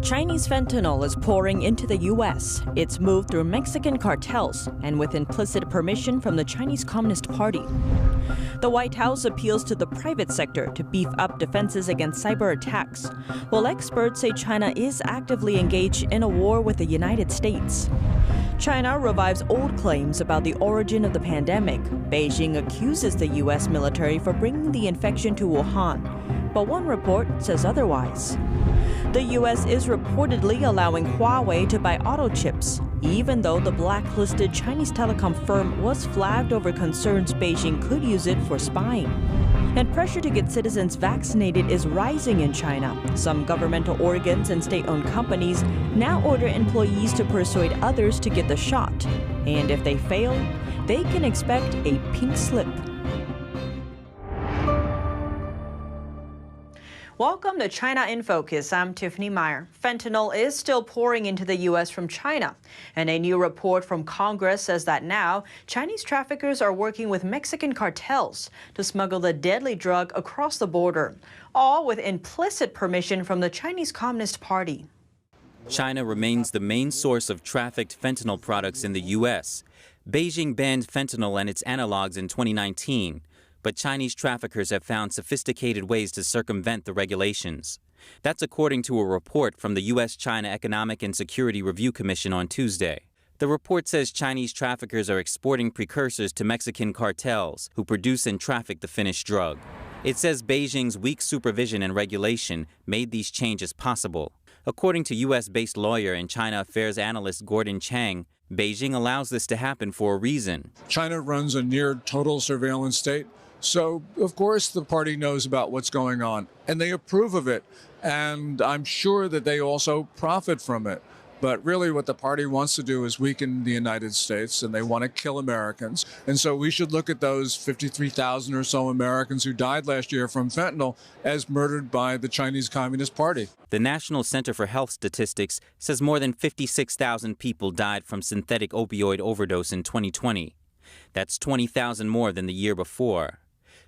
Chinese fentanyl is pouring into the U.S. It's moved through Mexican cartels and with implicit permission from the Chinese Communist Party. The White House appeals to the private sector to beef up defenses against cyber attacks, while experts say China is actively engaged in a war with the United States. China revives old claims about the origin of the pandemic. Beijing accuses the U.S. military for bringing the infection to Wuhan, but one report says otherwise. The U.S. is reportedly allowing Huawei to buy auto chips, even though the blacklisted Chinese telecom firm was flagged over concerns Beijing could use it for spying. And pressure to get citizens vaccinated is rising in China. Some governmental organs and state-owned companies now order employees to persuade others to get the shot. And if they fail, they can expect a pink slip. Welcome to China in Focus. I'm Tiffany Meyer. Fentanyl is still pouring into the U.S. from China. And a new report from Congress says that now Chinese traffickers are working with Mexican cartels to smuggle the deadly drug across the border, all with implicit permission from the Chinese Communist Party. China remains the main source of trafficked fentanyl products in the U.S. Beijing banned fentanyl and its analogs in 2019. But Chinese traffickers have found sophisticated ways to circumvent the regulations. That's according to a report from the U.S.-China Economic and Security Review Commission on Tuesday. The report says Chinese traffickers are exporting precursors to Mexican cartels who produce and traffic the finished drug. It says Beijing's weak supervision and regulation made these changes possible. According to U.S.-based lawyer and China affairs analyst Gordon Chang, Beijing allows this to happen for a reason. China runs a near total surveillance state. So, of course, the party knows about what's going on, and they approve of it. And I'm sure that they also profit from it. But really what the party wants to do is weaken the United States, and they want to kill Americans. And so we should look at those 53,000 or so Americans who died last year from fentanyl as murdered by the Chinese Communist Party. The National Center for Health Statistics says more than 56,000 people died from synthetic opioid overdose in 2020. That's 20,000 more than the year before.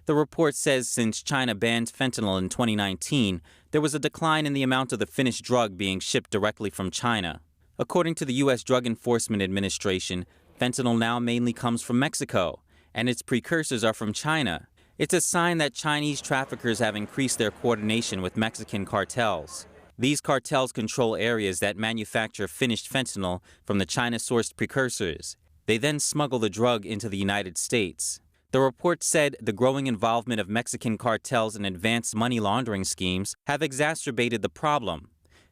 The report says since China banned fentanyl in 2019, there was a decline in the amount of the finished drug being shipped directly from China. According to the U.S. Drug Enforcement Administration, fentanyl now mainly comes from Mexico, and its precursors are from China. It's a sign that Chinese traffickers have increased their coordination with Mexican cartels. These cartels control areas that manufacture finished fentanyl from the China-sourced precursors. They then smuggle the drug into the United States. The report said the growing involvement of Mexican cartels in advanced money laundering schemes have exacerbated the problem.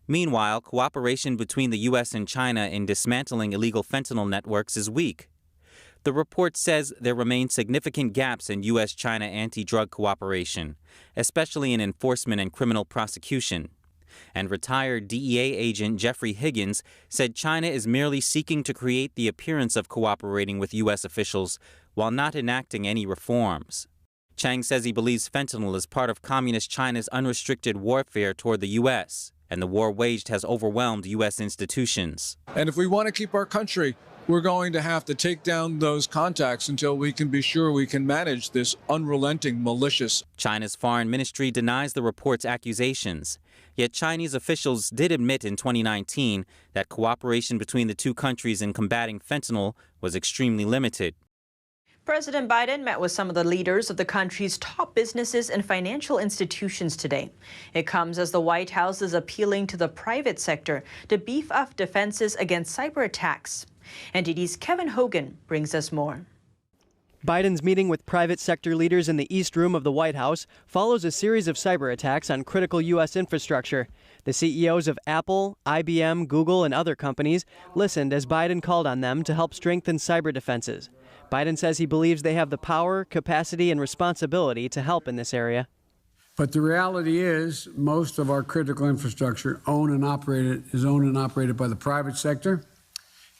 Meanwhile, cooperation between the U.S. and China in dismantling illegal fentanyl networks is weak. The report says there remain significant gaps in U.S.-China anti-drug cooperation, especially in enforcement and criminal prosecution. And retired DEA agent Jeffrey Higgins said China is merely seeking to create the appearance of cooperating with U.S. officials while not enacting any reforms. Chang says he believes fentanyl is part of Communist China's unrestricted warfare toward the U.S., and the war waged has overwhelmed U.S. institutions. And if we want to keep our country, we're going to have to take down those contacts until we can be sure we can manage this unrelenting, malicious. China's foreign ministry denies the report's accusations. Yet Chinese officials did admit in 2019 that cooperation between the two countries in combating fentanyl was extremely limited. President Biden met with some of the leaders of the country's top businesses and financial institutions today. It comes as the White House is appealing to the private sector to beef up defenses against cyber attacks. NTD's Kevin Hogan brings us more. Biden's meeting with private sector leaders in the East Room of the White House follows a series of cyber attacks on critical U.S. infrastructure. The CEOs of Apple, IBM, Google, and other companies listened as Biden called on them to help strengthen cyber defenses. Biden says he believes they have the power, capacity, and responsibility to help in this area. But the reality is most of our critical infrastructure is owned and operated by the private sector,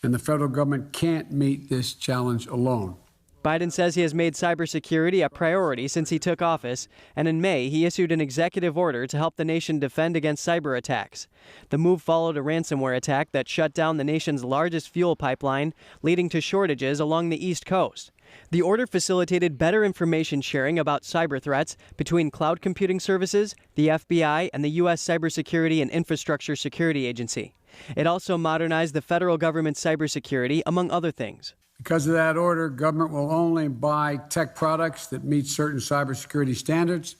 and the federal government can't meet this challenge alone. Biden says he has made cybersecurity a priority since he took office, and in May, he issued an executive order to help the nation defend against cyber attacks. The move followed a ransomware attack that shut down the nation's largest fuel pipeline, leading to shortages along the East Coast. The order facilitated better information sharing about cyber threats between cloud computing services, the FBI, and the U.S. Cybersecurity and Infrastructure Security Agency. It also modernized the federal government's cybersecurity, among other things. Because of that order, government will only buy tech products that meet certain cybersecurity standards,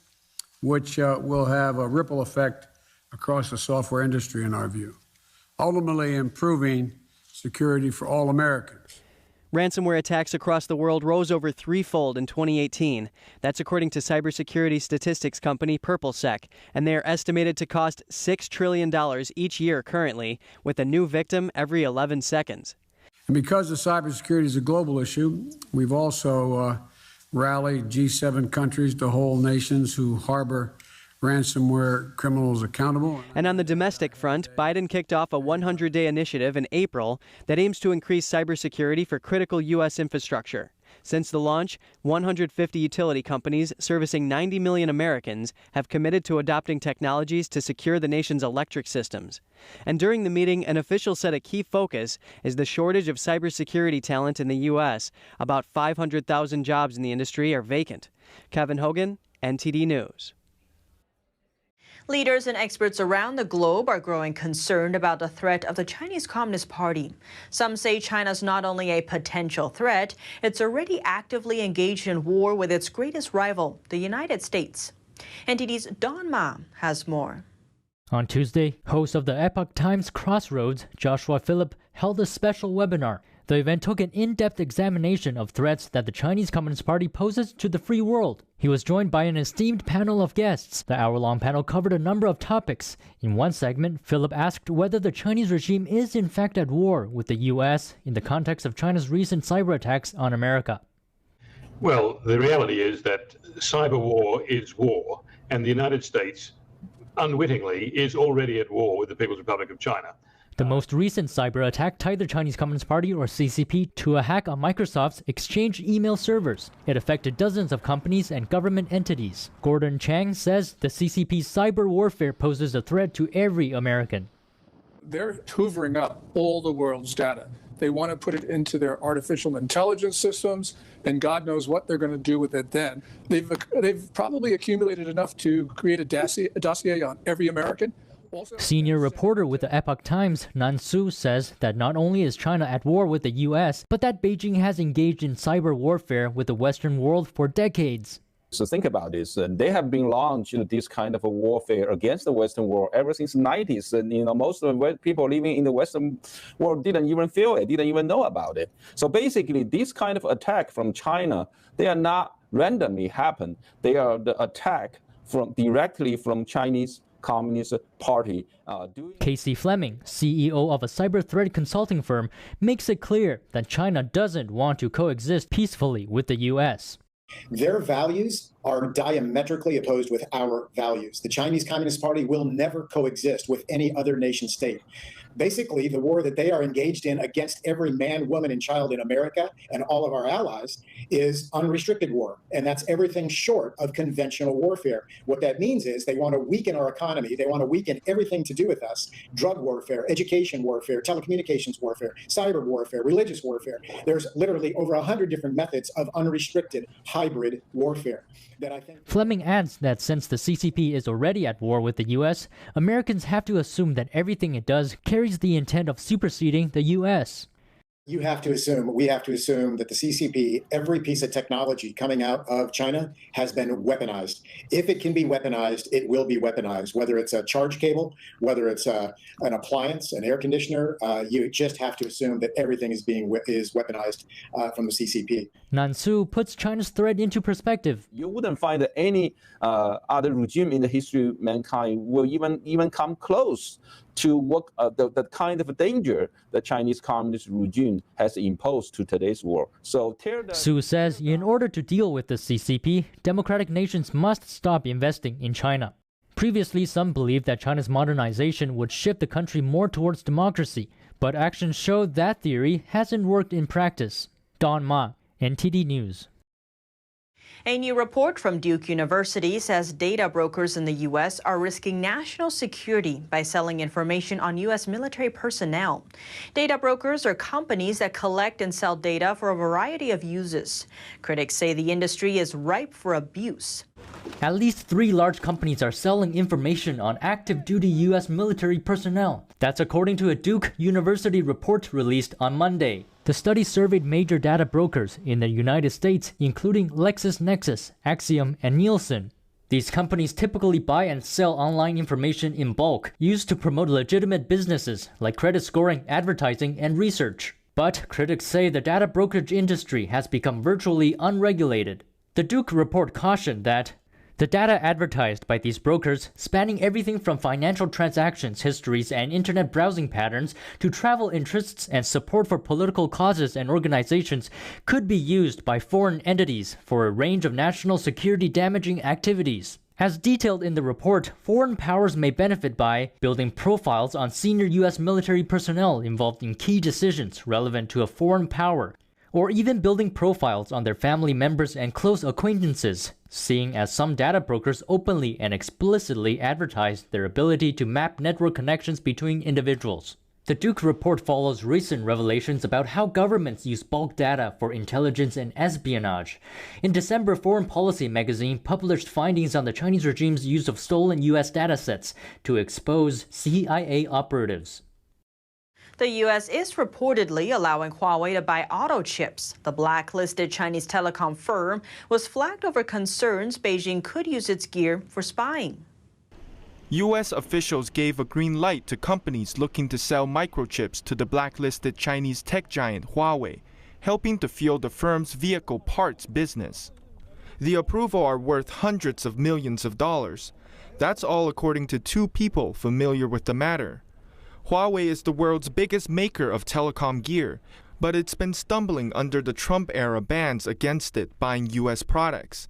which will have a ripple effect across the software industry, in our view, ultimately improving security for all Americans. Ransomware attacks across the world rose over threefold in 2018. That's according to cybersecurity statistics company PurpleSec, and they are estimated to cost $6 trillion each year currently, with a new victim every 11 seconds. And because the cybersecurity is a global issue, we've also rallied G7 countries to hold nations who harbor ransomware criminals accountable. And on the domestic front, Biden kicked off a 100-day initiative in April that aims to increase cybersecurity for critical U.S. infrastructure. Since the launch, 150 utility companies servicing 90 million Americans have committed to adopting technologies to secure the nation's electric systems. And during the meeting, an official said a key focus is the shortage of cybersecurity talent in the U.S. About 500,000 jobs in the industry are vacant. Kevin Hogan, NTD News. Leaders and experts around the globe are growing concerned about the threat of the Chinese Communist Party. Some say China's not only a potential threat, it's already actively engaged in war with its greatest rival, the United States. NTD's Don Ma has more. On Tuesday, host of the Epoch Times Crossroads, Joshua Phillip, held a special webinar. The event took an in-depth examination of threats that the Chinese Communist Party poses to the free world. He was joined by an esteemed panel of guests. The hour-long panel covered a number of topics. In one segment, Phillip asked whether the Chinese regime is in fact at war with the U.S. in the context of China's recent cyber attacks on America. Well, the reality is that cyber war is war, and the United States, unwittingly, is already at war with the People's Republic of China. The most recent cyber attack tied the Chinese Communist Party, or CCP, to a hack on Microsoft's Exchange email servers. It affected dozens of companies and government entities. Gordon Chang says the CCP's cyber warfare poses a threat to every American. They're hoovering up all the world's data. They want to put it into their artificial intelligence systems, and God knows what they're going to do with it then. They've probably accumulated enough to create a dossier on every American. Senior reporter with the Epoch Times, Nan Su, says that not only is China at war with the U.S., but that Beijing has engaged in cyber warfare with the Western world for decades. So think about this. They have been launched this kind of a warfare against the Western world ever since the 90s. And most of the people living in the Western world didn't even feel it, didn't even know about it. So basically, this kind of attack from China, they are not randomly happen. They are the attack directly from Chinese Communist Party. Casey Fleming, CEO of a cyber threat consulting firm, makes it clear that China doesn't want to coexist peacefully with the U.S. Their values are diametrically opposed with our values. The Chinese Communist Party will never coexist with any other nation state. Basically, the war that they are engaged in against every man, woman, and child in America and all of our allies is unrestricted war. And that's everything short of conventional warfare. What that means is they want to weaken our economy. They want to weaken everything to do with us. Drug warfare, education warfare, telecommunications warfare, cyber warfare, religious warfare. There's literally over 100 different methods of unrestricted hybrid warfare. That I think Fleming adds that since the CCP is already at war with the U.S., Americans have to assume that everything it does carries the intent of superseding the U.S. we have to assume that the CCP, every piece of technology coming out of China has been weaponized. If it can be weaponized, it will be weaponized, whether it's a charge cable, whether it's an appliance, an air conditioner. You just have to assume that everything is weaponized from the CCP. Nan Su puts China's threat into perspective. You wouldn't find any other regime in the history of mankind will even come close to what the kind of danger the Chinese Communist regime has imposed to today's world. So Su says in order to deal with the CCP, democratic nations must stop investing in China. Previously, some believed that China's modernization would shift the country more towards democracy, but actions show that theory hasn't worked in practice. Don Ma, NTD News. A new report from Duke University says data brokers in the U.S. are risking national security by selling information on U.S. military personnel. Data brokers are companies that collect and sell data for a variety of uses. Critics say the industry is ripe for abuse. At least 3 large companies are selling information on active duty U.S. military personnel. That's according to a Duke University report released on Monday. The study surveyed major data brokers in the United States, including LexisNexis, Axiom, and Nielsen. These companies typically buy and sell online information in bulk, used to promote legitimate businesses like credit scoring, advertising, and research. But critics say the data brokerage industry has become virtually unregulated. The Duke report cautioned that the data advertised by these brokers, spanning everything from financial transactions, histories, and internet browsing patterns to travel interests and support for political causes and organizations, could be used by foreign entities for a range of national security damaging activities. As detailed in the report, foreign powers may benefit by building profiles on senior U.S. military personnel involved in key decisions relevant to a foreign power, or even building profiles on their family members and close acquaintances, seeing as some data brokers openly and explicitly advertise their ability to map network connections between individuals. The Duke report follows recent revelations about how governments use bulk data for intelligence and espionage. In December, Foreign Policy magazine published findings on the Chinese regime's use of stolen U.S. datasets to expose CIA operatives. The U.S. is reportedly allowing Huawei to buy auto chips. The blacklisted Chinese telecom firm was flagged over concerns Beijing could use its gear for spying. U.S. officials gave a green light to companies looking to sell microchips to the blacklisted Chinese tech giant Huawei, helping to fuel the firm's vehicle parts business. The approval are worth hundreds of millions of dollars. That's all according to 2 people familiar with the matter. Huawei is the world's biggest maker of telecom gear, but it's been stumbling under the Trump-era bans against it buying U.S. products.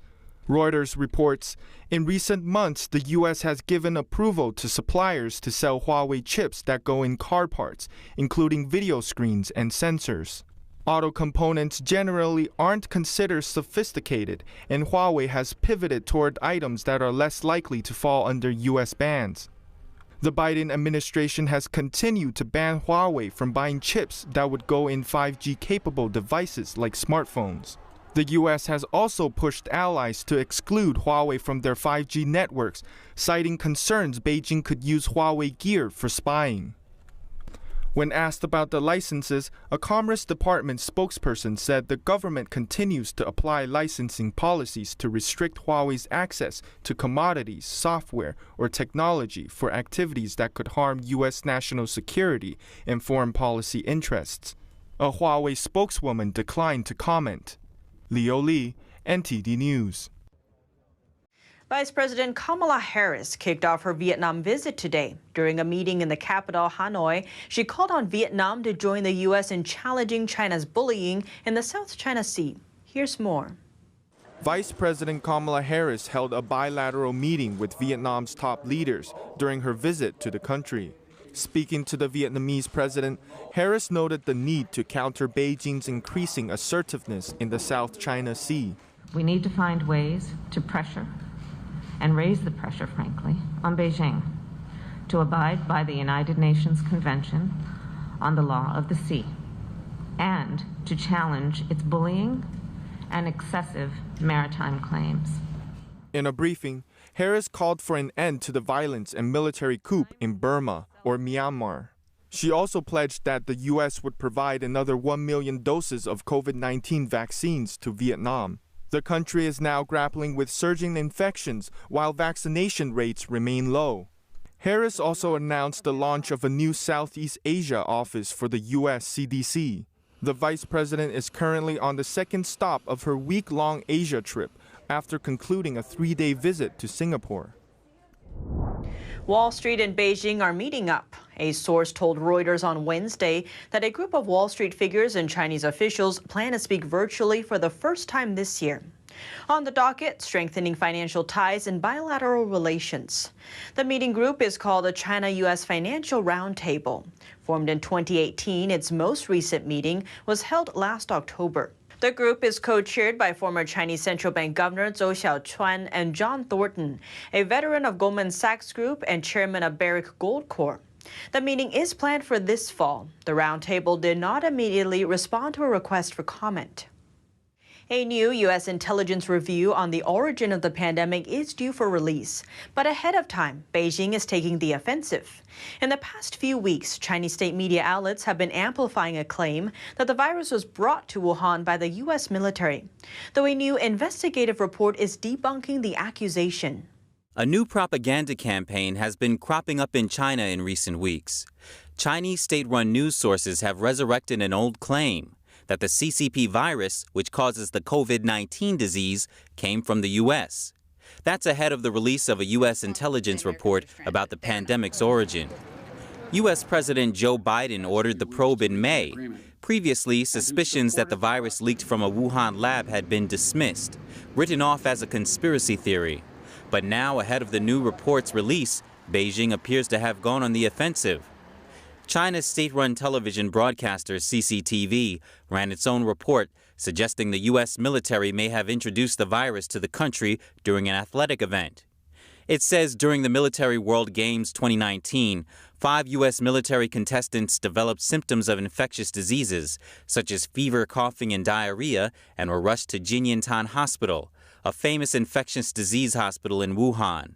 Reuters reports, in recent months, the U.S. has given approval to suppliers to sell Huawei chips that go in car parts, including video screens and sensors. Auto components generally aren't considered sophisticated, and Huawei has pivoted toward items that are less likely to fall under U.S. bans. The Biden administration has continued to ban Huawei from buying chips that would go in 5G-capable devices like smartphones. The U.S. has also pushed allies to exclude Huawei from their 5G networks, citing concerns Beijing could use Huawei gear for spying. When asked about the licenses, a Commerce Department spokesperson said the government continues to apply licensing policies to restrict Huawei's access to commodities, software, or technology for activities that could harm U.S. national security and foreign policy interests. A Huawei spokeswoman declined to comment. Leo Lee, NTD News. Vice President Kamala Harris kicked off her Vietnam visit today. During a meeting in the capital, Hanoi, she called on Vietnam to join the U.S. in challenging China's bullying in the South China Sea. Here's more. Vice President Kamala Harris held a bilateral meeting with Vietnam's top leaders during her visit to the country. Speaking to the Vietnamese president, Harris noted the need to counter Beijing's increasing assertiveness in the South China Sea. We need to find ways to pressure and raise the pressure, frankly, on Beijing to abide by the United Nations Convention on the Law of the Sea and to challenge its bullying and excessive maritime claims. In a briefing, Harris called for an end to the violence and military coup in Burma or Myanmar. She also pledged that the U.S. would provide another 1 million doses of COVID-19 vaccines to Vietnam. The country is now grappling with surging infections while vaccination rates remain low. Harris also announced the launch of a new Southeast Asia office for the U.S. CDC. The vice president is currently on the second stop of her week-long Asia trip after concluding a 3-day visit to Singapore. Wall Street and Beijing are meeting up. A source told Reuters on Wednesday that a group of Wall Street figures and Chinese officials plan to speak virtually for the first time this year. On the docket, strengthening financial ties and bilateral relations. The meeting group is called the China-U.S. Financial Roundtable. Formed in 2018, its most recent meeting was held last October. The group is co-chaired by former Chinese Central Bank Governor Zhou Xiaochuan and John Thornton, a veteran of Goldman Sachs Group and chairman of Barrick Gold Corp. The meeting is planned for this fall. The roundtable did not immediately respond to a request for comment. A new U.S. intelligence review on the origin of the pandemic is due for release. But ahead of time, Beijing is taking the offensive. In the past few weeks, Chinese state media outlets have been amplifying a claim that the virus was brought to Wuhan by the U.S. military, though a new investigative report is debunking the accusation. A new propaganda campaign has been cropping up in China in recent weeks. Chinese state-run news sources have resurrected an old claim that the CCP virus, which causes the COVID-19 disease, came from the U.S. That's ahead of the release of a U.S. intelligence report about the pandemic's origin. U.S. President Joe Biden ordered the probe in May. Previously, suspicions that the virus leaked from a Wuhan lab had been dismissed, written off as a conspiracy theory. But now, ahead of the new report's release, Beijing appears to have gone on the offensive. China's state-run television broadcaster CCTV ran its own report suggesting the U.S. military may have introduced the virus to the country during an athletic event. It says during the Military World Games 2019, 5 U.S. military contestants developed symptoms of infectious diseases, such as fever, coughing, and diarrhea, and were rushed to Jinyintan Hospital, a famous infectious disease hospital in Wuhan.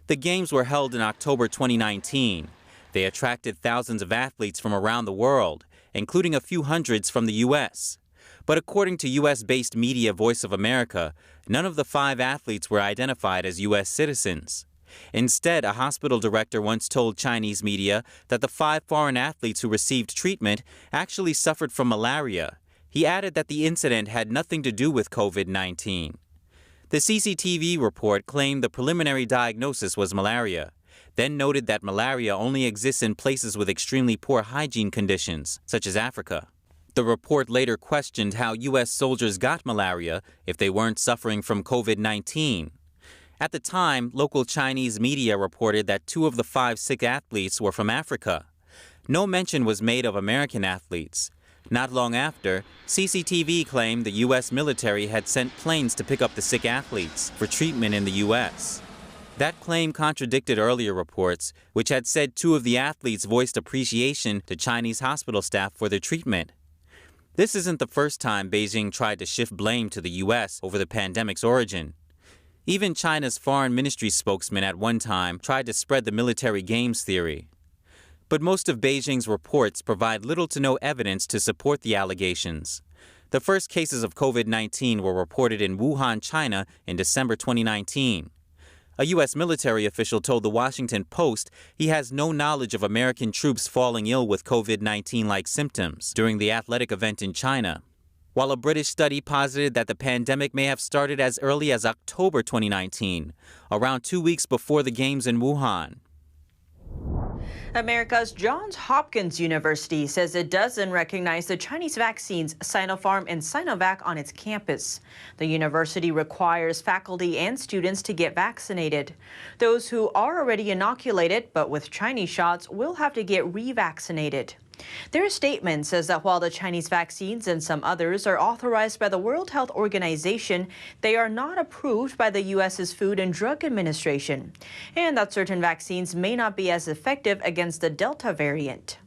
The Games were held in October 2019. They attracted thousands of athletes from around the world, including a few hundreds from the U.S. But according to U.S.-based media Voice of America, none of the 5 athletes were identified as U.S. citizens. Instead, a hospital director once told Chinese media that the 5 foreign athletes who received treatment actually suffered from malaria. He added that the incident had nothing to do with COVID-19. The CCTV report claimed the preliminary diagnosis was malaria, then noted that malaria only exists in places with extremely poor hygiene conditions, such as Africa. The report later questioned how U.S. soldiers got malaria if they weren't suffering from COVID-19. At the time, local Chinese media reported that 2 of the 5 sick athletes were from Africa. No mention was made of American athletes. Not long after, CCTV claimed the U.S. military had sent planes to pick up the sick athletes for treatment in the U.S. That claim contradicted earlier reports, which had said 2 of the athletes voiced appreciation to Chinese hospital staff for their treatment. This isn't the first time Beijing tried to shift blame to the U.S. over the pandemic's origin. Even China's foreign ministry spokesman at one time tried to spread the military games theory. But most of Beijing's reports provide little to no evidence to support the allegations. The first cases of COVID-19 were reported in Wuhan, China in December 2019. A U.S. military official told the Washington Post he has no knowledge of American troops falling ill with COVID-19-like symptoms during the athletic event in China. While a British study posited that the pandemic may have started as early as October 2019, around 2 weeks before the games in Wuhan. America's Johns Hopkins University says it doesn't recognize the Chinese vaccines Sinopharm and Sinovac on its campus. The university requires faculty and students to get vaccinated. Those who are already inoculated but with Chinese shots will have to get revaccinated. Their statement says that while the Chinese vaccines and some others are authorized by the World Health Organization, they are not approved by the U.S.'s Food and Drug Administration, and that certain vaccines may not be as effective against the Delta variant.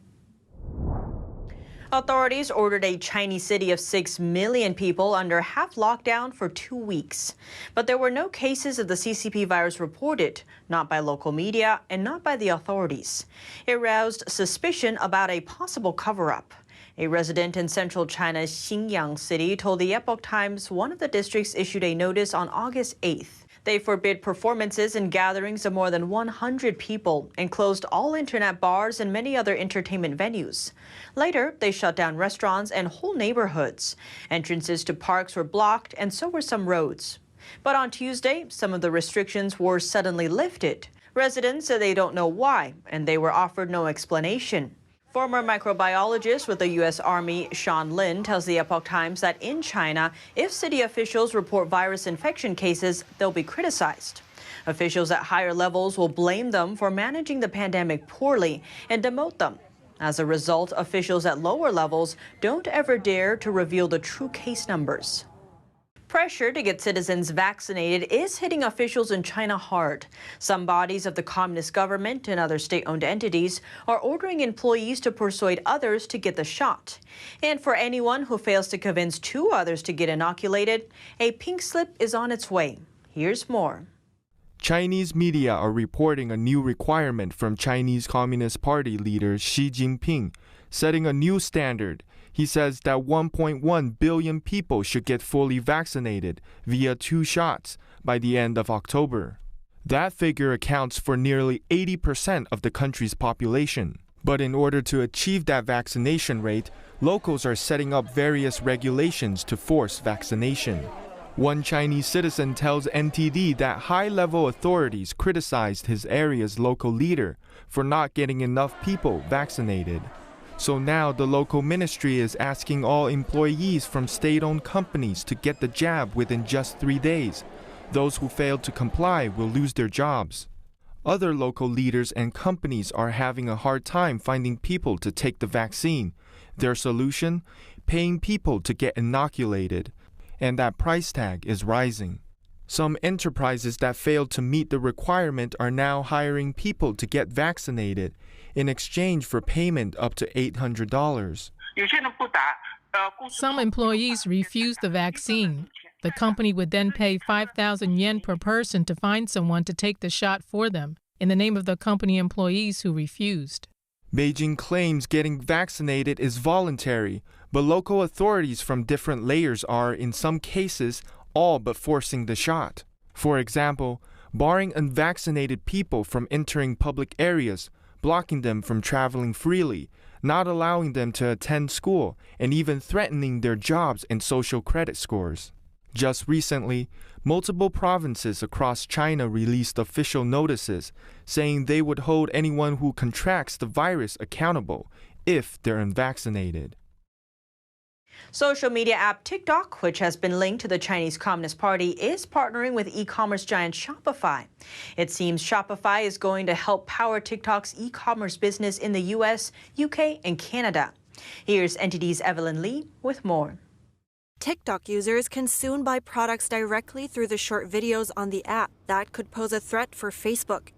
Authorities ordered a Chinese city of 6 million people under half lockdown for 2 weeks. But there were no cases of the CCP virus reported, not by local media and not by the authorities. It roused suspicion about a possible cover-up. A resident in central China's Xinyang city told the Epoch Times one of the districts issued a notice on August 8th. They forbid performances and gatherings of more than 100 people and closed all internet bars and many other entertainment venues. Later, they shut down restaurants and whole neighborhoods. Entrances to parks were blocked, and so were some roads. But on Tuesday, some of the restrictions were suddenly lifted. Residents said they don't know why, and they were offered no explanation. Former microbiologist with the U.S. Army, Sean Lin, tells the Epoch Times that in China, if city officials report virus infection cases, they'll be criticized. Officials at higher levels will blame them for managing the pandemic poorly and demote them. As a result, officials at lower levels don't ever dare to reveal the true case numbers. Pressure to get citizens vaccinated is hitting officials in China hard. Some bodies of the communist government and other state-owned entities are ordering employees to persuade others to get the shot. And for anyone who fails to convince 2 others to get inoculated, a pink slip is on its way. Here's more. Chinese media are reporting a new requirement from Chinese Communist Party leader Xi Jinping, setting a new standard. He says that 1.1 billion people should get fully vaccinated via 2 shots by the end of October. That figure accounts for nearly 80% of the country's population. But in order to achieve that vaccination rate, locals are setting up various regulations to force vaccination. One Chinese citizen tells NTD that high-level authorities criticized his area's local leader for not getting enough people vaccinated. So now the local ministry is asking all employees from state-owned companies to get the jab within just 3 days. Those who fail to comply will lose their jobs. Other local leaders and companies are having a hard time finding people to take the vaccine. Their solution? Paying people to get inoculated. And that price tag is rising. Some enterprises that failed to meet the requirement are now hiring people to get vaccinated in exchange for payment up to $800. Some employees refused the vaccine. The company would then pay 5,000 yen per person to find someone to take the shot for them, in the name of the company employees who refused. Beijing claims getting vaccinated is voluntary, but local authorities from different layers are, in some cases, all but forcing the shot. For example, barring unvaccinated people from entering public areas, blocking them from traveling freely, not allowing them to attend school, and even threatening their jobs and social credit scores. Just recently, multiple provinces across China released official notices saying they would hold anyone who contracts the virus accountable if they're unvaccinated. Social media app TikTok, which has been linked to the Chinese Communist Party, is partnering with e-commerce giant Shopify. It seems Shopify is going to help power TikTok's e-commerce business in the US, UK, and Canada. Here's NTD's Evelyn Lee with more. TikTok users can soon buy products directly through the short videos on the app. That could pose a threat for Facebook.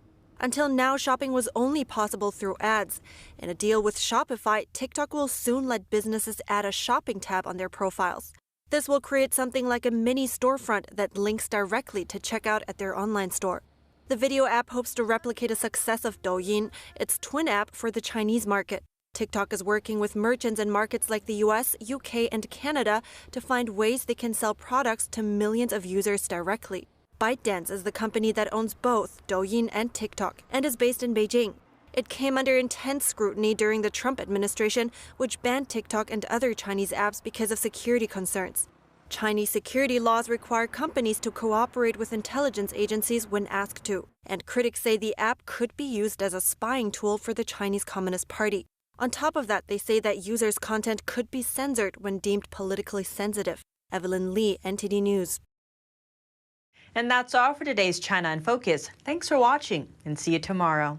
Until now, shopping was only possible through ads. In a deal with Shopify, TikTok will soon let businesses add a shopping tab on their profiles. This will create something like a mini storefront that links directly to checkout at their online store. The video app hopes to replicate the success of Douyin, its twin app for the Chinese market. TikTok is working with merchants in markets like the US, UK, and Canada to find ways they can sell products to millions of users directly. ByteDance is the company that owns both Douyin and TikTok and is based in Beijing. It came under intense scrutiny during the Trump administration, which banned TikTok and other Chinese apps because of security concerns. Chinese security laws require companies to cooperate with intelligence agencies when asked to, and critics say the app could be used as a spying tool for the Chinese Communist Party. On top of that, they say that users' content could be censored when deemed politically sensitive. Evelyn Lee, NTD News. And that's all for today's China in Focus. Thanks for watching and see you tomorrow.